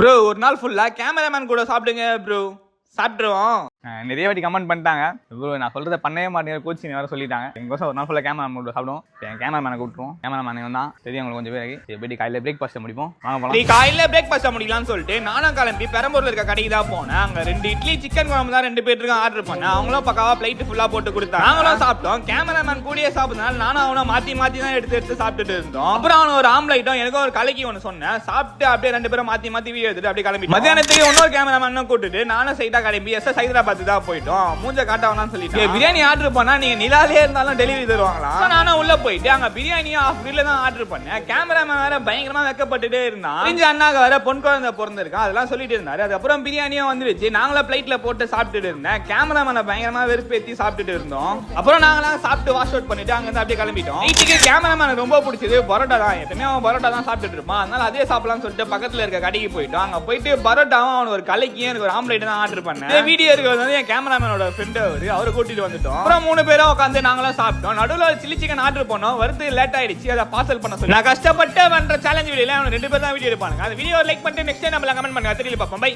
Bro ஒரு நாள் ஃபுல்லா கேமராமேன் கூட சாப்பிடுங்க ப்ரோ. சாப்பிட்டுருவோம். நிறைய வாட்டி கமெண்ட் பண்ணிட்டாங்க ப்ரோ, நான் சொல்றதை பண்ணவே மாட்டேங்க கோச்சிங் வேறு சொல்லிட்டாங்க. எங்கோசம் ஒரு நாள் ஃபுல்லாக கேமராமேன் கூட சாப்பிடுவோம். என் கேமராமேனை கூப்பிட்டுருவோம். கேமராமேன் தான் தெரியும் உங்களுக்கு கொஞ்சம் பேருக்கு. எப்படி காலையில் பிரேக்ஃபாஸ்ட்டை முடிப்போம். வாங்க போகலாம். காலையில் பிரேக்ஃபாஸ்ட்டை முடிக்கலாம்னு சொல்லிட்டு நானும் கிளம்பி பெரம்பூரில் இருக்க கடைக்கு தான் போனேன். அங்கே 2 இட்லி சிக்கன் குழம்பு தான் 2 பேருக்கு ஆர்டர் பண்ணேன். அவங்களும் பக்காவா பிளைட்டு ஃபுல்லாக போட்டு கொடுத்தாங்க. நாங்களும் சாப்பிட்டோம். கேமராமேன் கூடயே சாப்பிட்டனால நானும் அவனும் மாற்றி தான் எடுத்து சாப்பிட்டுட்டு இருந்தோம். அப்புறம் அவன் ஒரு ஆம்லைட்டும் எனக்கும் ஒரு கலக்கி ஒன்று சொன்னேன். சாப்பிட்டு அப்படியே 2 பேரும் மாற்றி வீடியோ எடுத்துட்டு அப்படியே கிளம்பி மத்தியானத்துக்கு இன்னொரு கேமராமேனும் கூப்பிட்டு நானும் சைட்டா கிளம்பி ஹைதராபாத் தான் போயிட்டோம். மூஞ்ச காட்டவனான்னு சொல்லிட்டு பிரியாணி ஆர்டர் பண்ணா நீங்க நிலாலே இருந்தாலும் டெலிவரி தருவாங்களா. நானும் உள்ள போயிட்டு அங்க பிரியாணியும் ஆஃப் வீல்ல தான் ஆர்டர் பண்ணேன். கேமராமேன் வேற பயங்கரமா வெக்கப்பட்டுட்டே இருந்தான். தெரிஞ்ச அண்ணாக்கு வேற பொன் குழந்தை பிறந்திருக்கான், அதெல்லாம் சொல்லிட்டு இருந்தாரு. அதுக்கப்புறம் பிரியாணியும் வந்துருச்சு. நாங்களும் பிளைட்ல போட்டு சாப்பிட்டுட்டு இருந்தேன். கேமராமேனை பயங்கரமா வெறுப்பேத்தி சாப்பிட்டுட்டு இருந்தோம். அப்புறம் நாங்களாம் சாப்பிட்டு வாஷ் அவுட் பண்ணிட்டு அங்க இருந்து அப்படியே கிளம்பிட்டோம். நைட்டுக்கு கேமராமேன் ரொம்ப பிடிச்சது பரோட்டா தான். எப்பவுமே அவன் பரோட்டா தான் சாப்பிட்டுட்டு இருப்பான். அதனால அதே சாப்பிடலாம்னு சொல்லிட்டு பக்கத்துல இருக்க கடைக்கு போயிட்டோம். அங்க போயிட்டு பரோட்டாவும் அவன் ஒரு கலக்கியும் எனக்கு ஒரு ஆம்லேட் தான் ஆர்டர் பண்ணேன். வீடியோ இருக்கிறது வந்து என் கேமராமேனோட ஃப்ரெண்ட் அவரை கூட்டிட்டு வந்துட்டோம். அப்புறம் 3 பேரும் உட்காந்து நாங்களாம் சாப்பிட்டோம். நடுவில் சில்லி சிக்கன் ஆர்டர் பண்ணோம். வருது லேட் ஆயிடுச்சு. அதை பார்சல் பண்ண சொல்லி நான் கஷ்டப்பட்டு பண்ற சேலஞ்ச் வீடியோல 2 பேர் தான் வீடியோ எடுப்பாங்க. அந்த வீடியோ லைக் பண்ணிட்டு நெக்ஸ்ட் டைம் நம்ம கமெண்ட் பண்ணுங்க. தெரியல பாப்போம். பை.